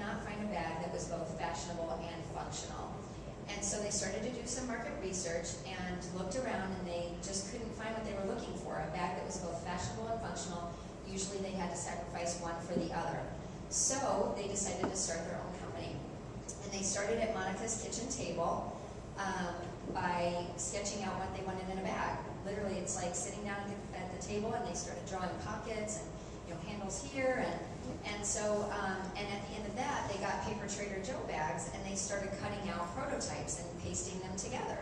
not find a bag that was both fashionable and functional. And so they started to do some market research and looked around, and they just couldn't find what they were looking for, a bag that was both fashionable and functional. Usually they had to sacrifice one for the other. So they decided to start their own company. And they started at Monica's kitchen table by sketching out what they wanted in a bag. Literally, it's like sitting down at the table, and they started drawing pockets and handles here, and so and at the end of that, they got paper Trader Joe bags, and they started cutting out prototypes and pasting them together.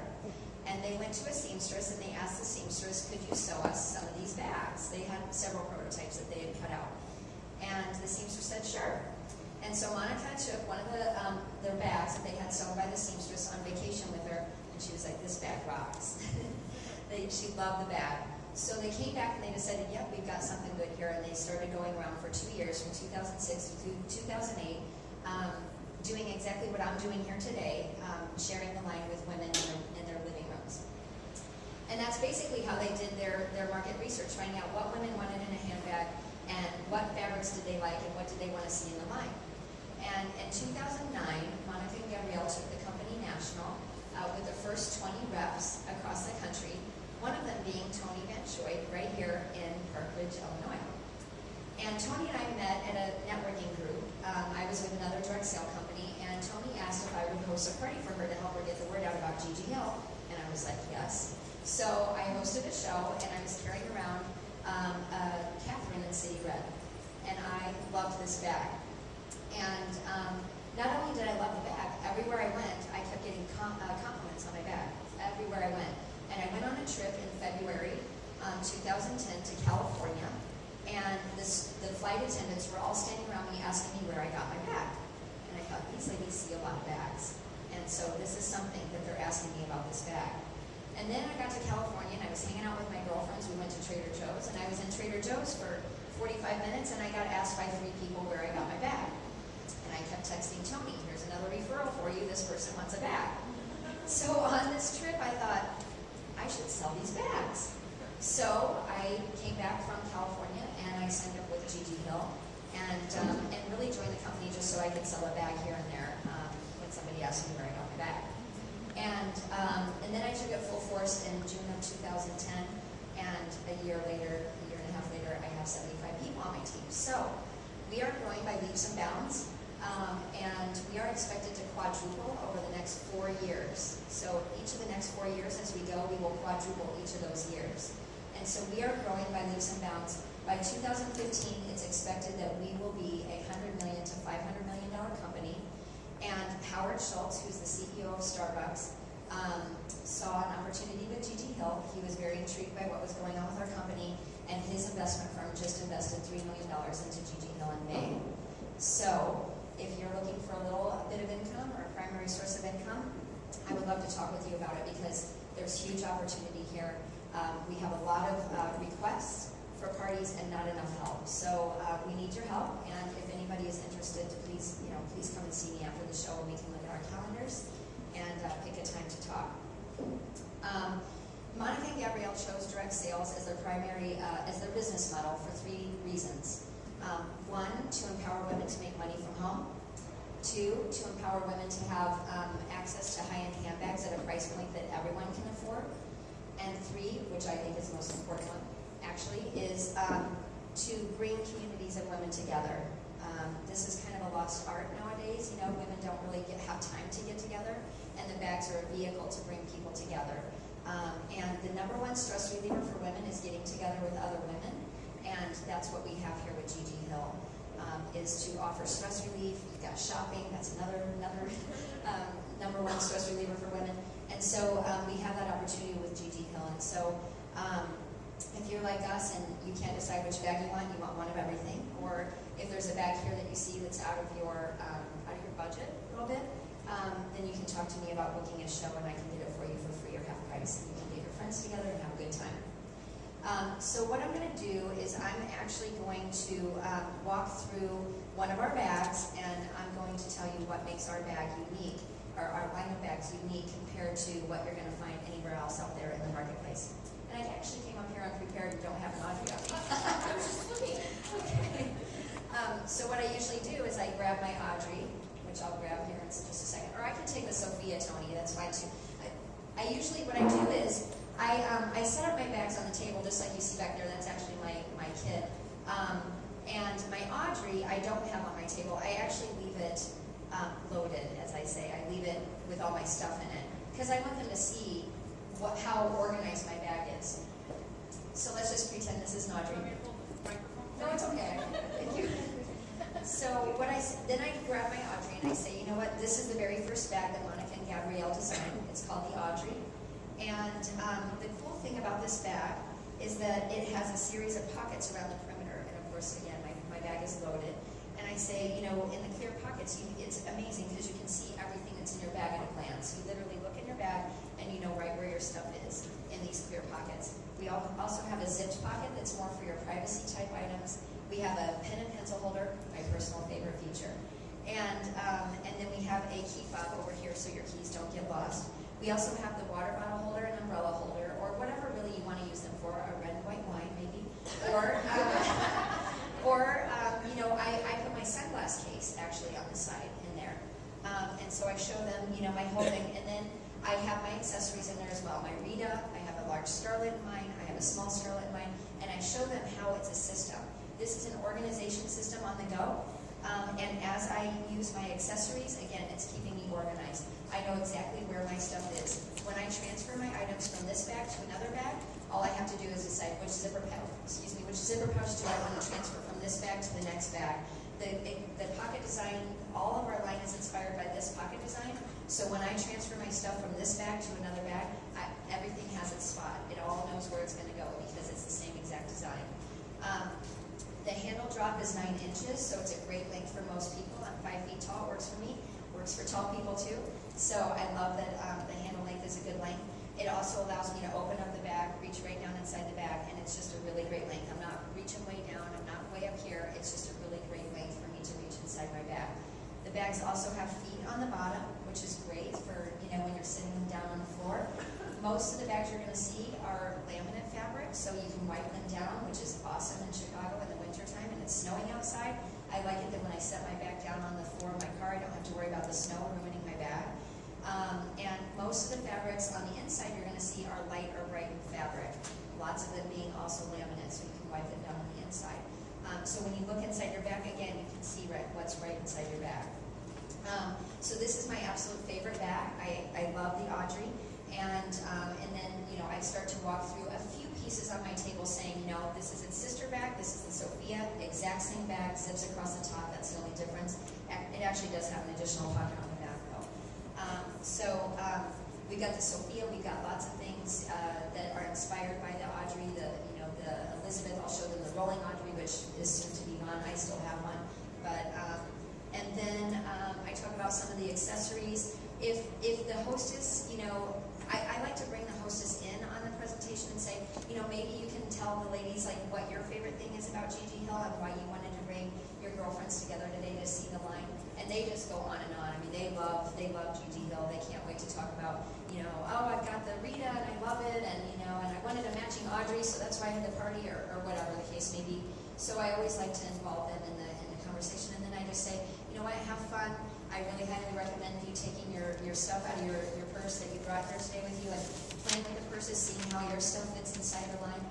And they went to a seamstress, and they asked the seamstress, could you sew us some of these bags? They had several prototypes that they had cut out, and the seamstress said sure. And so Monica took one of their bags that they had sewn by the seamstress on vacation with her, and she was like, this bag rocks. She loved the bag. So they came back and they decided, yep, we've got something good here, and they started going around for 2 years, from 2006 to 2008, doing exactly what I'm doing here today, sharing the line with women in their living rooms. And that's basically how they did their market research, finding out what women wanted in a handbag, and what fabrics did they like, and what did they want to see in the line. And in 2009, Monica and Gabrielle took the company national with the first 20 reps across the country, one of them being Tony Van Schoik right here in Parkridge, Illinois. And Tony and I met at a networking group. I was with another direct sale company, and Tony asked if I would host a party for her to help her get the word out about Gigi Hill. And I was like, yes. So I hosted a show, and I was carrying around Catherine in City Red. And I loved this bag. And not only did I love the bag, everywhere I went, I kept getting compliments on my bag, everywhere I went. And I went on a trip in February 2010 to California, and the flight attendants were all standing around me asking me where I got my bag. And I thought, these ladies see a lot of bags, and so this is something that they're asking me about this bag. And then I got to California, and I was hanging out with my girlfriends. We went to Trader Joe's, and I was in Trader Joe's for 45 minutes, and I got asked by 3 people where I got my bag. And I kept texting Tony, here's another referral for you, this person wants a bag. So on this trip, I thought, I should sell these bags. So I came back from California, and I signed up with Gigi Hill, and really joined the company just so I could sell a bag here and there when somebody asked me where I got my bag. And then I took it full force in June of 2010, and a year and a half later, I have 75 people on my team. So we are growing by leaps and bounds. And we are expected to quadruple over the next 4 years. So each of the next 4 years as we go, we will quadruple each of those years. And so we are growing by leaps and bounds. By 2015, it's expected that we will be a $100 million to $500 million company. And Howard Schultz, who's the CEO of Starbucks, saw an opportunity with Gigi Hill. He was very intrigued by what was going on with our company, and his investment firm just invested $3 million into Gigi Hill in May. So if you're looking for a little bit of income or a primary source of income, I would love to talk with you about it, because there's huge opportunity here. We have a lot of requests for parties and not enough help. So we need your help, and if anybody is interested, please come and see me after the show, and we can look at our calendars and pick a time to talk. Monica and Gabrielle chose direct sales as their primary, as their business model for 3 reasons. 1, to empower women to make money from home. 2, to empower women to have access to high-end handbags at a price point that everyone can afford. And 3, which I think is the most important one, actually, is to bring communities of women together. This is kind of a lost art nowadays. Women don't really have time to get together, and the bags are a vehicle to bring people together. And the #1 stress reliever for women is getting together with other women. And that's what we have here with Gigi Hill, is to offer stress relief. You've got shopping, that's another #1 stress reliever for women. And so we have that opportunity with Gigi Hill. And so if you're like us and you can't decide which bag you want one of everything, or if there's a bag here that you see that's out of your budget a little bit, then you can talk to me about booking a show, and I can get it for you for free or half price. And you can get your friends together and have a good time. So what I'm going to do is I'm actually going to walk through one of our bags, and I'm going to tell you what makes our bag unique, or our line of bags unique compared to what you're going to find anywhere else out there in the marketplace. And I actually came up here unprepared and don't have an audio. I was just looking. Okay. So what I usually do is I grab grab my Audrey, which I'll grab here in just a second. Or I can take the Sophia, Tony, that's fine too. I usually, what I do is, I set up my bags on the table just like you see back there. That's actually my kit. And my Audrey, I don't have on my table. I actually leave it loaded, as I say. I leave it with all my stuff in it. Because I want them to see how organized my bag is. So let's just pretend this is an Audrey. No, it's okay. Thank you. So then I grab my Audrey and I say, you know what, this is the very first bag that Monica and Gabrielle designed. It's called the Audrey. And the cool thing about this bag is that it has a series of pockets around the perimeter. And of course, again, my bag is loaded. And I say, you know, in the clear pockets, it's amazing because you can see everything that's in your bag at a glance. You literally look in your bag and you know right where your stuff is in these clear pockets. We also have a zipped pocket that's more for your privacy type items. We have a pen and pencil holder, my personal favorite feature. And then we have a key fob over here so your keys don't get lost. We also have the water bottle holder and umbrella holder, or whatever really you want to use them for, a red and white wine maybe. Or you know, I put my sunglass case actually on the side in there. And so I show them, you know, my whole thing. And then I have my accessories in there as well. My Rita, I have a large starlet in mine, I have a small starlet in mine, and I show them how it's a system. This is an organization system on the go. And as I use my accessories, again, it's keeping me organized. I know exactly where my stuff is. When I transfer my items from this bag to another bag, all I have to do is decide which zipper pouch do I want to transfer from this bag to the next bag. The pocket design, all of our line is inspired by this pocket design. So when I transfer my stuff from this bag to another bag, everything has its spot. It all knows where it's going to go because it's the same exact design. The handle drop is 9 inches, so it's a great length for most people. I'm 5 feet tall, works for me, works for tall people too. So I love that the handle length is a good length. It also allows me to open up the bag, reach right down inside the bag, and it's just a really great length. I'm not reaching way down, I'm not way up here, it's just a really great length for me to reach inside my bag. The bags also have feet on the bottom, which is great for, you know, when you're sitting down on the floor. Most of the bags you're going to see are laminate fabric, so you can wipe them down, which is awesome in Chicago in the wintertime and it's snowing outside. I like it that when I set my bag down on the floor of my car, I don't have to worry about the snow ruining my bag. And most of the fabrics on the inside you're going to see are light or bright fabric, lots of them being also laminate, so you can wipe them down on the inside. So when you look inside your bag, again, you can see what's right inside your bag. So this is my absolute favorite bag. I love the Audrey. And then, you know, I start to walk through a few pieces on my table saying, you know, this is its sister bag, this is the Sophia, exact same bag, zips across the top, that's the only difference. It actually does have an additional pocket on the back though. We got the Sophia, we got lots of things that are inspired by the Audrey, the Elizabeth, I'll show them the rolling Audrey, which is soon to be gone, I still have one. But, and then I talk about some of the accessories. If the hostess, you know, I like to bring the hostess in on the presentation and say, you know, maybe you can tell the ladies like what your favorite thing is about Gigi Hill and why you wanted to bring your girlfriends together today to see the line. And they just go on and on. I mean, they love Gigi Hill. They can't wait to talk about, you know, oh, I've got the Rita and I love it, and you know, and I wanted a matching Audrey, so that's why I had the party, or whatever the case may be. So I always like to involve them in the conversation, and then I just say, you know what, have fun. I really highly recommend you taking your stuff out of your purse that you brought here today with you and playing with the purses, seeing how your stuff fits inside the line.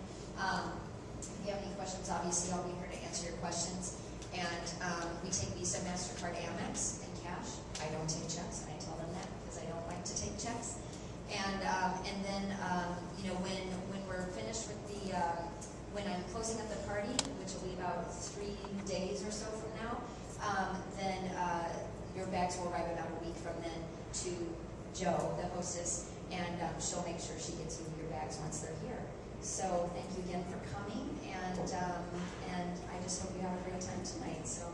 If you have any questions, obviously I'll be here to answer your questions. And we take Visa, MasterCard, Amex, and cash. I don't take checks, and I tell them that because I don't like to take checks. And then you know, when we're finished with the when I'm closing up the party, which will be about 3 days or so from now, then your bags will arrive about a week from then to Jo, the hostess, and she'll make sure she gets you your bags once they're here. So thank you again for coming, and I just hope you have a great time tonight. So.